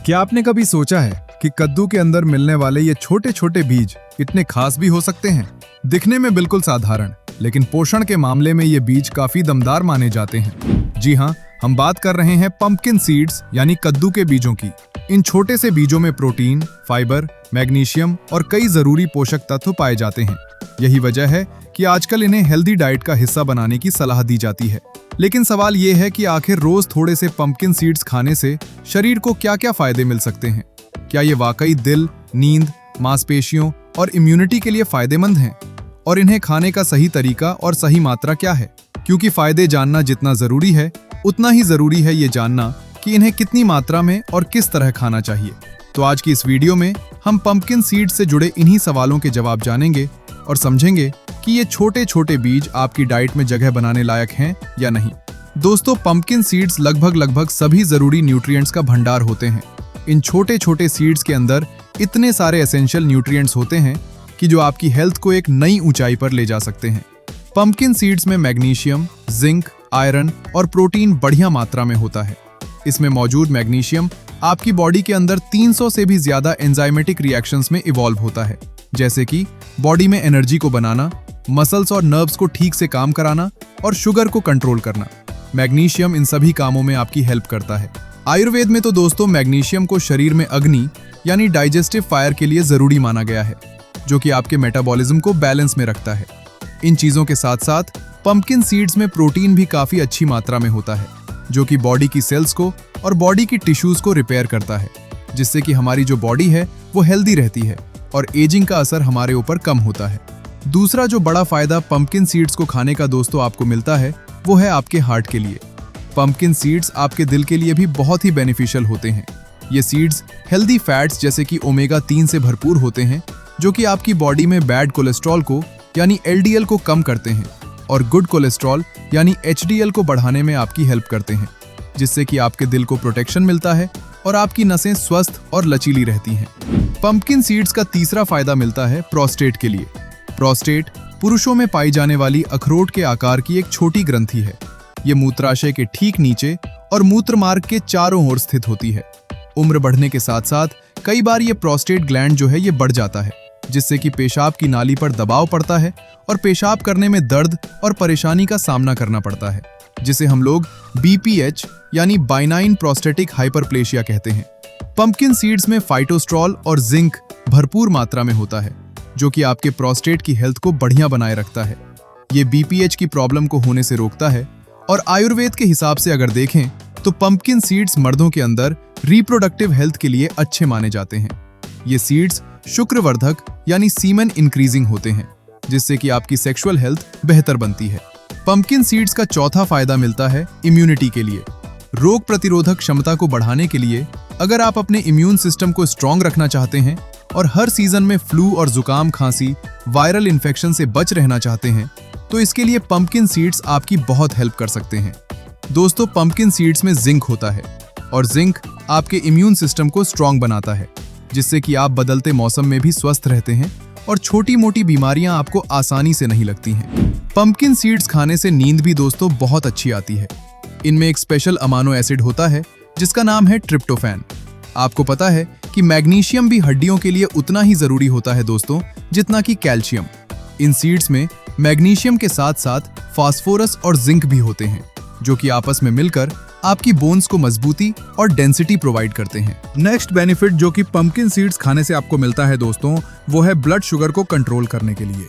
क्या आपने कभी सोचा है कि कद्दू के अंदर मिलने वाले ये छोटे छोटे बीज इतने खास भी हो सकते हैं? दिखने में बिल्कुल साधारण, लेकिन पोषण के मामले में ये बीज काफी दमदार माने जाते हैं। जी हाँ, हम बात कर रहे हैं पंपकिन सीड्स यानी कद्दू के बीजों की। इन छोटे से बीजों में प्रोटीन, फाइबर, मैग्नीशियम और कई जरूरी पोषक तत्व पाए जाते हैं। यही वजह है कि आजकल इन्हें हेल्दी डाइट का हिस्सा बनाने की सलाह दी जाती है। लेकिन सवाल ये है कि आखिर रोज थोड़े से पंपकिन सीड्स खाने से शरीर को क्या-क्या फायदे मिल सकते हैं? क्या ये वाकई दिल, नींद, मांसपेशियों और इम्यूनिटी के लिए फायदेमंद हैं? और इन्हें खाने का सही तरीका और सही मात्रा क्या है? क्योंकि फायदे जानना जितना जरूरी है, उतना ही जरूरी है ये जानना कि इन्हें कितनी मात्रा में और किस तरह खाना चाहिए। तो आज की इस वीडियो में हम पंपकिन सीड्स से जुड़े इन्हीं सवालों के जवाब जानेंगे और समझेंगे कि ये छोटे छोटे बीज आपकी डाइट में जगह बनाने लायक हैं या नहीं। दोस्तों, पंपकिन सीड्स लगभग सभी जरूरी न्यूट्रिएंट्स का भंडार होते हैं। इन छोटे छोटे सीड्स के अंदर इतने सारे एसेंशियल न्यूट्रिएंट्स होते हैं कि जो आपकी हेल्थ को एक नई ऊंचाई पर ले जा सकते हैं। पंपकिन सीड्स में मैग्नीशियम, जिंक, आयरन और प्रोटीन बढ़िया मात्रा में होता है। इसमें मौजूद मैग्नीशियम आपकी बॉडी के अंदर 300 से भी ज्यादा एंजाइमेटिक रिएक्शंस में इवॉल्व होता है, जैसे कि बॉडी में एनर्जी को बनाना, मसल्स और नर्व्स को ठीक से काम कराना और शुगर को कंट्रोल करना। मैग्नीशियम इन सभी कामों में आपकी हेल्प करता है। आयुर्वेद में तो दोस्तों मैग्नीशियम को शरीर में अग्नि यानी डाइजेस्टिव फायर के लिए जरूरी माना गया है, जो कि आपके मेटाबॉलिज्म को बैलेंस में रखता है। इन चीजों के साथ साथ पंपकिन सीड्स में प्रोटीन भी काफी अच्छी मात्रा में होता है, जो कि बॉडी की सेल्स को और बॉडी की टिश्यूज को रिपेयर करता है, जिससे कि हमारी जो बॉडी है वो हेल्दी रहती है और एजिंग का असर हमारे ऊपर कम होता है। दूसरा जो बड़ा फायदा पंपकिन सीड्स को खाने का दोस्तों आपको मिलता है, वो है आपके हार्ट के लिए। पंपकिन सीड्स आपके दिल के लिए भी बहुत ही बेनिफिशियल होते हैं। ये सीड्स हेल्दी फैट्स जैसे कि ओमेगा 3 से भरपूर होते हैं, जो कि आपकी बॉडी में बैड कोलेस्ट्रॉल को यानी LDL को कम करते हैं और गुड कोलेस्ट्रॉल यानी HDL को बढ़ाने में आपकी हेल्प करते हैं, जिससे कि आपके दिल को प्रोटेक्शन मिलता है और आपकी नसें स्वस्थ और लचीली रहती हैं। पंपकिन सीड्स का तीसरा फायदा मिलता है प्रोस्टेट के लिए। प्रोस्टेट पुरुषों में पाई जाने वाली अखरोट के आकार की एक छोटी ग्रंथि है। ये मूत्राशय के ठीक नीचे और मूत्र मार्ग के चारों ओर स्थित होती है। उम्र बढ़ने के साथ साथ कई बार ये प्रोस्टेट ग्लैंड जो है ये बढ़ जाता है, जिससे कि पेशाब की नाली पर दबाव पड़ता है और पेशाब करने में दर्द और परेशानी का सामना करना पड़ता है, जिसे हम लोग BPH यानी बाइनाइन प्रोस्टेटिक हाइपरप्लेशिया कहते हैं। पंपकिन सीड्स में फाइटोस्ट्रॉल और जिंक भरपूर मात्रा में होता है, जो कि आपके प्रोस्टेट की हेल्थ को बढ़िया बनाए रखता है। ये BPH की प्रॉब्लम को होने से रोकता है और आयुर्वेद के हिसाब से अगर देखें तो पंपकिन सीड्स मर्दों के अंदर रिप्रोडक्टिव हेल्थ के लिए अच्छे माने जाते हैं। ये सीड्स शुक्रवर्धक यानी सीमेन इंक्रीजिंग होते हैं, जिससे कि आपकी सेक्सुअल हेल्थ बेहतर बनती है। पंपकिन सीड्स का चौथा फायदा मिलता है इम्यूनिटी के लिए। रोग प्रतिरोधक क्षमता को बढ़ाने के लिए अगर आप अपने इम्यून सिस्टम को स्ट्रांग रखना चाहते हैं और हर सीजन में फ्लू और जुकाम, खांसी, वायरल इन्फेक्शन से बच रहना चाहते हैं, तो इसके लिए पंपकिन सीड्स आपकी बहुत हेल्प कर सकते हैं। दोस्तों, पंपकिन सीड्स में जिंक होता है और जिंक आपके इम्यून सिस्टम को स्ट्रांग बनाता है, जिससे कि आप बदलते मौसम में भी स्वस्थ रहते हैं और छोटी मोटी बीमारियां आपको आसानी से नहीं लगती हैं। पंपकिन सीड्स खाने से नींद भी दोस्तों बहुत अच्छी आती है। इनमें एक स्पेशल अमानो एसिड होता है जिसका नाम है ट्रिप्टोफैन। आपको पता है कि मैग्नीशियम भी हड्डियों के लिए उतना ही जरूरी होता है दोस्तों, जितना कि कैल्शियम। इन सीड्स में मैग्नीशियम के साथ साथ फास्फोरस और जिंक भी होते हैं, जो कि आपस में मिलकर आपकी बोन्स को मजबूती और डेंसिटी प्रोवाइड करते हैं। नेक्स्ट बेनिफिट जो कि पंपकिन सीड्स खाने से आपको मिलता है दोस्तों, वो है ब्लड शुगर को कंट्रोल करने के लिए।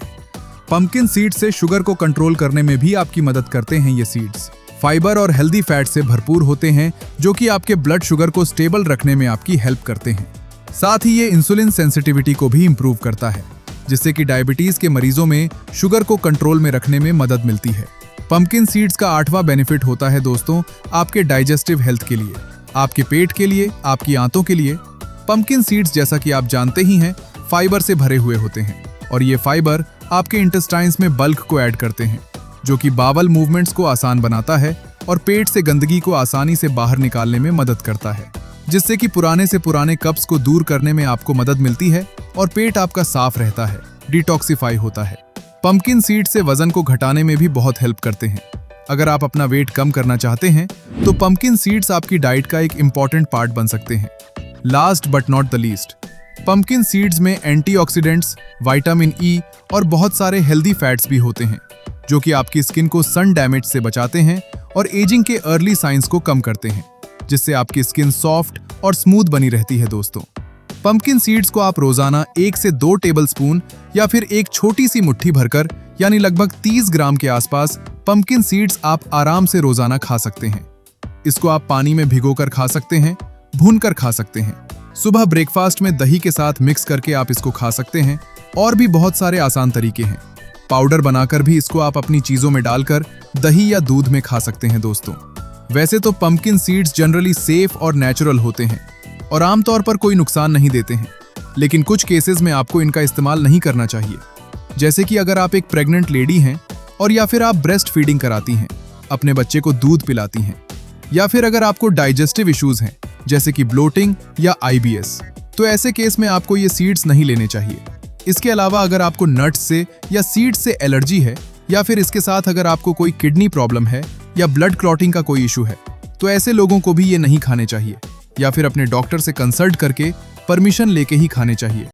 पंपकिन सीड्स से शुगर को कंट्रोल करने में भी आपकी मदद करते हैं। ये सीड्स फाइबर और हेल्दी फैट से भरपूर होते हैं, जो कि आपके ब्लड शुगर को स्टेबल रखने में आपकी हेल्प करते हैं। साथ ही ये इंसुलिन सेंसिटिविटी को भी इंप्रूव करता है, जिससे कि डायबिटीज के मरीजों में शुगर को कंट्रोल में रखने में मदद मिलती है। पंपकिन सीड्स का 8वां बेनिफिट होता है दोस्तों आपके डाइजेस्टिव हेल्थ के लिए, आपके पेट के लिए, आपकी आंतों के लिए। पंपकिन सीड्स जैसा कि आप जानते ही हैं फाइबर से भरे हुए होते हैं और ये फाइबर आपके इंटेस्टाइन्स में बल्क को ऐड करते हैं, जो कि बावल मूवमेंट्स को आसान बनाता है और पेट से गंदगी को आसानी से बाहर निकालने में मदद करता है, जिससे कि पुराने से पुराने कब्ज को दूर करने में आपको मदद मिलती है और पेट आपका साफ रहता है, डिटॉक्सिफाई होता है। पंपकिन सीड से वजन को घटाने में भी बहुत हेल्प करते हैं। अगर आप अपना वेट कम करना चाहते हैं तो पंपकिन सीड्स आपकी डाइट का एक इम्पॉर्टेंट पार्ट बन सकते हैं। Last but not the least, pumpkin seeds में एंटीऑक्सीडेंट्स, विटामिन ई और बहुत सारे हेल्दी फैट्स भी होते हैं, जो कि आपकी स्किन को सन डैमेज से बचाते हैं और एजिंग के अर्ली साइंस को कम करते हैं, जिससे आपकी स्किन सॉफ्ट और स्मूथ बनी रहती है दोस्तों। पंपकिन सीड्स को आप रोजाना 1 से 2 टेबलस्पून या फिर एक छोटी सी मुट्ठी भरकर यानी लगभग 30 ग्राम के आसपास पंपकिन सीड्स आप आराम से रोजाना खा सकते हैं। इसको आप पानी में भिगोकर खा सकते हैं, भूनकर खा सकते हैं, सुबह ब्रेकफास्ट में दही के साथ मिक्स करके आप इसको खा सकते हैं, और भी बहुत सारे आसान तरीके हैं। पाउडर बनाकर भी इसको आप अपनी चीजों में डालकर दही या दूध में खा सकते हैं दोस्तों। वैसे तो पंपकिन सीड्स जनरली सेफ और नेचुरल होते हैं और आमतौर पर कोई नुकसान नहीं देते हैं, लेकिन कुछ केसेस में आपको इनका इस्तेमाल नहीं करना चाहिए, जैसे कि अगर आप एक प्रेग्नेंट लेडी हैं और या फिर आप ब्रेस्ट फीडिंग कराती हैं, अपने बच्चे को दूध पिलाती हैं, या फिर अगर आपको डाइजेस्टिव इश्यूज हैं जैसे कि ब्लोटिंग या IBS, तो ऐसे केस में आपको ये सीड्स नहीं लेने चाहिए। इसके अलावा अगर आपको नट्स से या सीड्स से एलर्जी है, या फिर इसके साथ अगर आपको कोई किडनी प्रॉब्लम है या ब्लड क्लॉटिंग का कोई इशू है, तो ऐसे लोगों को भी ये नहीं खाने चाहिए, या फिर अपने डॉक्टर से कंसल्ट करके परमिशन लेके ही खाने चाहिए।